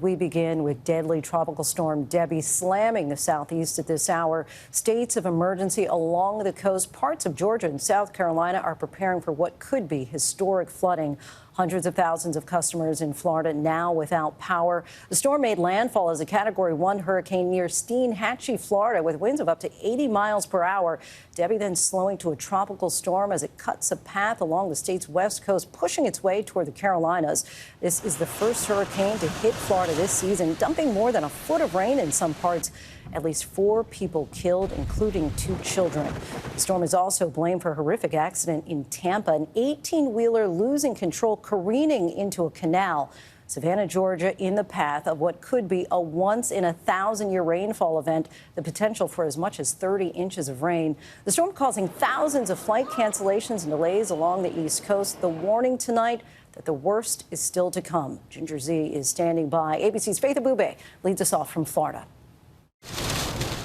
We begin with deadly tropical storm Debby slamming the southeast at this hour. States of emergency along the coast, parts of Georgia and South Carolina are preparing for what could be historic flooding. Hundreds of thousands of customers in Florida now without power. The storm made landfall as a Category 1 hurricane near Steinhatchee, Florida, with winds of up to 80 miles per hour. Debby then slowing to a tropical storm as it cuts a path along the state's west coast, pushing its way toward the Carolinas. This is the first hurricane to hit Florida this season, dumping more than a foot of rain in some parts. At least 4 people killed, including 2 children. The storm is also blamed for a horrific accident in Tampa, an 18-wheeler losing control, careening into a canal. Savannah, Georgia, in the path of what could be a once-in-a-thousand-year rainfall event, the potential for as much as 30 inches of rain. The storm causing thousands of flight cancellations and delays along the East Coast. The warning tonight that the worst is still to come. Ginger Z is standing by. ABC's Faith Abube leads us off from Florida.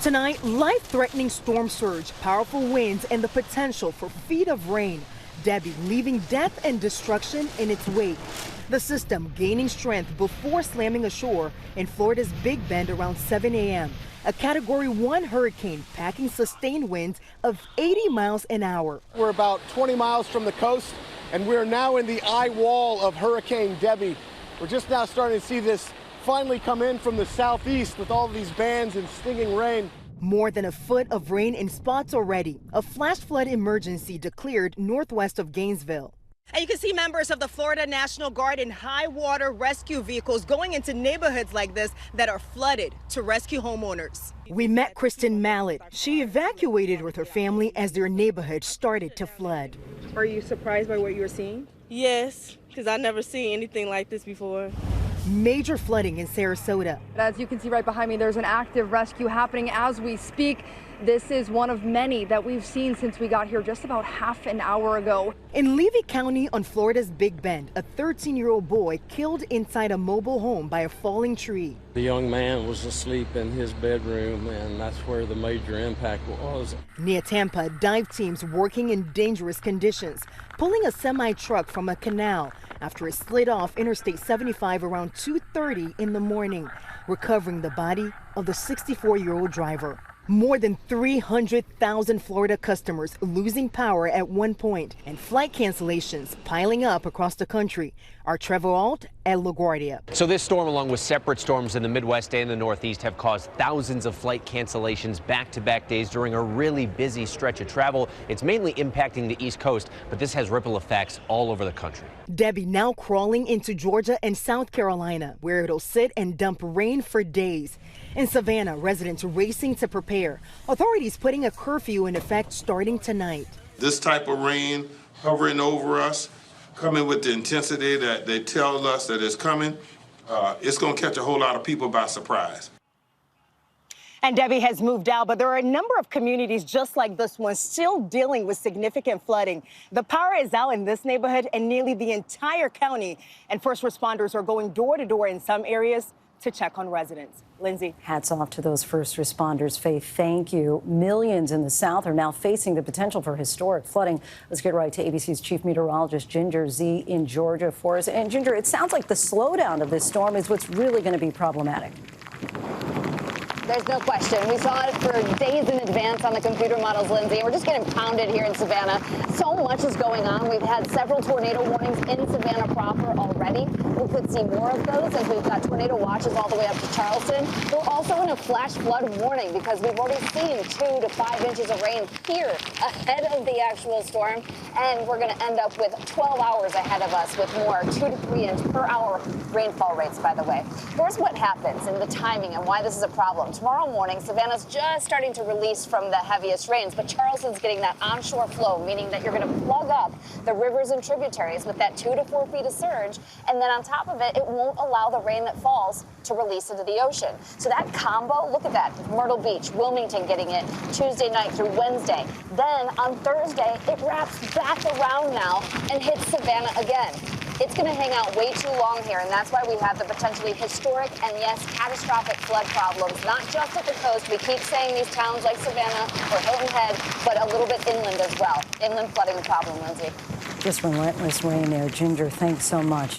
Tonight, life-threatening storm surge, powerful winds, and the potential for feet of rain. Debby leaving death and destruction in its wake. The system gaining strength before slamming ashore in Florida's Big Bend around 7 a.m. A Category 1 hurricane packing sustained winds of 80 miles an hour. We're about 20 miles from the coast, and we're now in the eye wall of Hurricane Debby. We're just now starting to see this finally come in from the southeast with all of these bands and stinging rain. More than a foot of rain in spots already. A flash flood emergency declared northwest of Gainesville. And you can see members of the Florida National Guard in high water rescue vehicles going into neighborhoods like this that are flooded to rescue homeowners. We met Kristen Mallet. She evacuated with her family as their neighborhood started to flood. Are you surprised by what you were seeing? Yes, because I've never seen anything like this before. Major flooding in Sarasota. As you can see right behind me, there's an active rescue happening as we speak. This is one of many that we've seen since we got here just about half an hour ago. In Levy County on Florida's Big Bend, a 13-year-old boy killed inside a mobile home by a falling tree. The young man was asleep in his bedroom, and that's where the major impact was. Near Tampa, dive teams working in dangerous conditions, pulling a semi-truck from a canal after it slid off Interstate 75 around 2:30 in the morning, recovering the body of the 64-year-old driver. More than 300,000 Florida customers losing power at one point, and flight cancellations piling up across the country. Our Trevor Alt at LaGuardia. So this storm, along with separate storms in the Midwest and the Northeast, have caused thousands of flight cancellations back-to-back days during a really busy stretch of travel. It's mainly impacting the East Coast, but this has ripple effects all over the country. Debby now crawling into Georgia and South Carolina, where it'll sit and dump rain for days. In Savannah, residents racing to prepare. Authorities putting a curfew in effect starting tonight. This type of rain hovering over us, coming with the intensity that they tell us that it's coming, it's going to catch a whole lot of people by surprise. And Debby has moved out, but there are a number of communities just like this one still dealing with significant flooding. The power is out in this neighborhood and nearly the entire county, and first responders are going door to door in some areas to check on residents. Lindsay. Hats off to those first responders. Faith, thank you. Millions in the South are now facing the potential for historic flooding. Let's get right to ABC's chief meteorologist, Ginger Z, in Georgia for us. And Ginger, it sounds like the slowdown of this storm is what's really going to be problematic. There's no question. We saw it for days in advance on the computer models, Lindsay. We're just getting pounded here in Savannah. So much is going on. We've had several tornado warnings in Savannah proper already. We could see more of those as we've got tornado watches all the way up to Charleston. We're also in a flash flood warning because we've already seen 2 to 5 inches of rain here ahead of the actual storm. And we're going to end up with 12 hours ahead of us with more 2 to 3 inch per hour rainfall rates, by the way. Here's what happens in the timing and why this is a problem. Tomorrow morning, Savannah's just starting to release from the heaviest rains, but Charleston's getting that onshore flow, meaning that you're going to plug up the rivers and tributaries with that 2 to 4 feet of surge. And then on top of it, it won't allow the rain that falls to release into the ocean. So that combo, look at that, Myrtle Beach, Wilmington getting it Tuesday night through Wednesday. Then on Thursday, it wraps back around now and hits Savannah again. It's going to hang out way too long here, and that's why we have the potentially historic and, yes, catastrophic flood problems, not just at the coast. We keep saying these towns like Savannah or Hilton Head, but a little bit inland as well. Inland flooding problem, Lindsay. Just relentless rain there. Ginger, thanks so much.